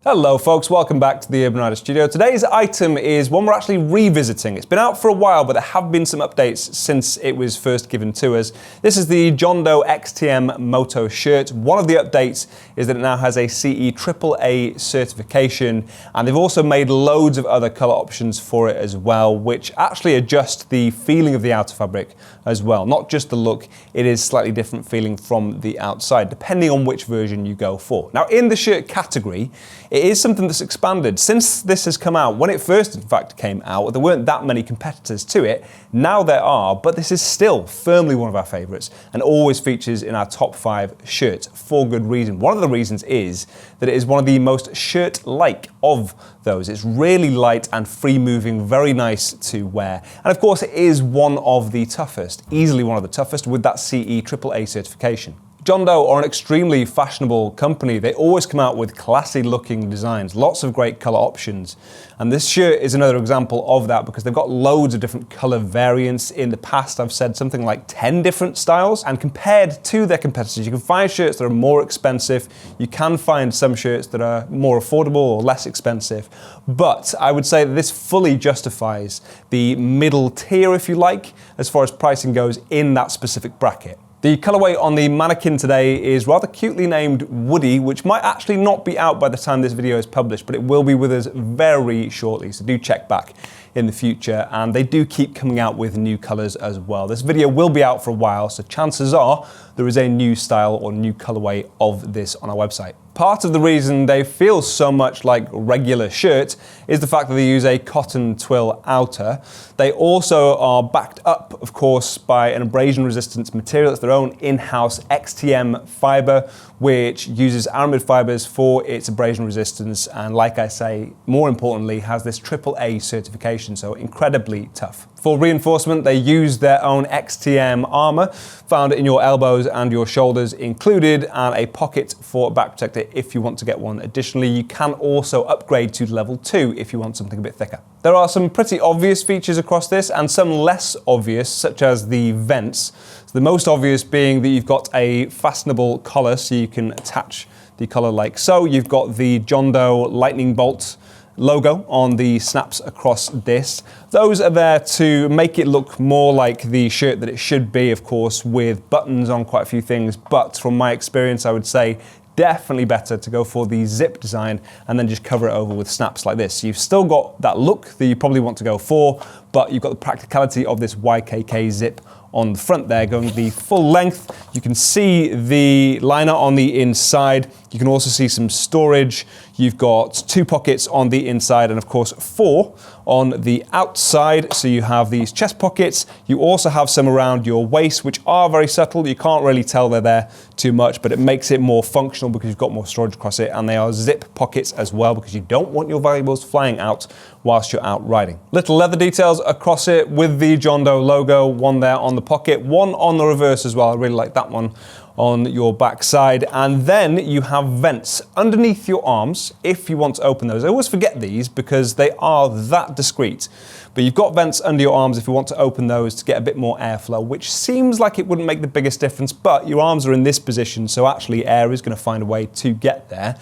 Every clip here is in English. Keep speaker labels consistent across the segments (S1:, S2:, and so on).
S1: Hello folks, welcome back to the Urban Rider Studio. Today's item is one we're actually revisiting. It's been out for a while, but there have been some updates since it was first given to us. This is the DOE XTM Motoshirt. One of the updates is that it now has a CE AAA certification, and they've also made loads of other color options for it as well, which actually adjust the feeling of the outer fabric as well. Not just the look, it is slightly different feeling from the outside, depending on which version you go for. Now, in the shirt category, it is something that's expanded. Since this has come out, when it first in fact came out, there weren't that many competitors to it. Now there are, but this is still firmly one of our favorites and always features in our top 5 shirts for good reason. One of the reasons is that it is one of the most shirt-like of those. It's really light and free-moving, very nice to wear. And of course, it is one of the toughest, easily one of the toughest with that CE AAA certification. DOE are an extremely fashionable company. They always come out with classy looking designs, lots of great color options. And this shirt is another example of that because they've got loads of different color variants. In the past, I've said something like 10 different styles. And compared to their competitors, you can find shirts that are more expensive. You can find some shirts that are more affordable or less expensive. But I would say that this fully justifies the middle tier, if you like, as far as pricing goes in that specific bracket. The colorway on the mannequin today is rather cutely named Woody, which might actually not be out by the time this video is published, but it will be with us very shortly, so do check back in the future. And they do keep coming out with new colors as well. This video will be out for a while, so chances are there is a new style or new colorway of this on our website. Part of the reason they feel so much like regular shirt is the fact that they use a cotton twill outer. They also are backed up, of course, by an abrasion resistance material. It's their own in-house XTM fiber, which uses aramid fibers for its abrasion resistance. And like I say, more importantly, has this AAA certification, so incredibly tough. For reinforcement, they use their own XTM armor, found in your elbows and your shoulders included, and a pocket for a back protector if you want to get one. Additionally, you can also upgrade to level 2 if you want something a bit thicker. There are some pretty obvious features across this and some less obvious, such as the vents. So the most obvious being that you've got a fastenable collar, so you can attach the collar like so. You've got the DOE lightning bolt logo on the snaps across this. Those are there to make it look more like the shirt that it should be, of course, with buttons on quite a few things. But from my experience, I would say definitely better to go for the zip design and then just cover it over with snaps like this. So you've still got that look that you probably want to go for, but you've got the practicality of this YKK zip on the front there, going the full length. You can see the liner on the inside. You can also see some storage. You've got 2 pockets on the inside and of course 4 on the outside. So you have these chest pockets. You also have some around your waist, which are very subtle. You can't really tell they're there too much, but it makes it more functional because you've got more storage across it. And they are zip pockets as well because you don't want your valuables flying out whilst you're out riding. Little leather details across it with the DOE logo, one there on the pocket, one on the reverse as well. I really like that one on your back side. And then you have vents underneath your arms if you want to open those. I always forget these because they are that discreet, but you've got vents under your arms if you want to open those to get a bit more airflow, which seems like it wouldn't make the biggest difference, but your arms are in this position, so actually air is going to find a way to get there.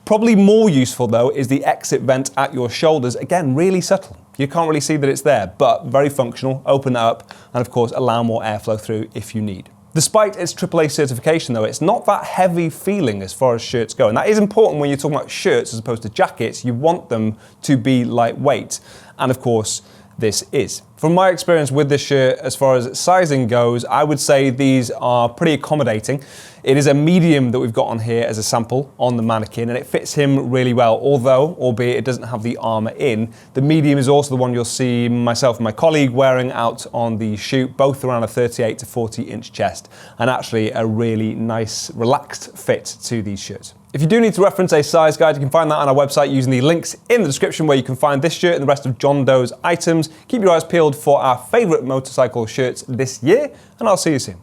S1: Probably more useful though is the exit vent at your shoulders. Again, really subtle. You can't really see that it's there, but very functional. Open that up and of course allow more airflow through if you need. Despite its AAA certification though, it's not that heavy feeling as far as shirts go. And that is important when you're talking about shirts as opposed to jackets. You want them to be lightweight. And of course, this is. From my experience with this shirt, as far as sizing goes, I would say these are pretty accommodating. It is a medium that we've got on here as a sample on the mannequin, and it fits him really well, although, albeit it doesn't have the armor in. The medium is also the one you'll see myself and my colleague wearing out on the shoot, both around a 38 to 40 inch chest, and actually a really nice, relaxed fit to these shirts. If you do need to reference a size guide, you can find that on our website using the links in the description where you can find this shirt and the rest of DOE's items. Keep your eyes peeled for our favorite motorcycle shirts this year, and I'll see you soon.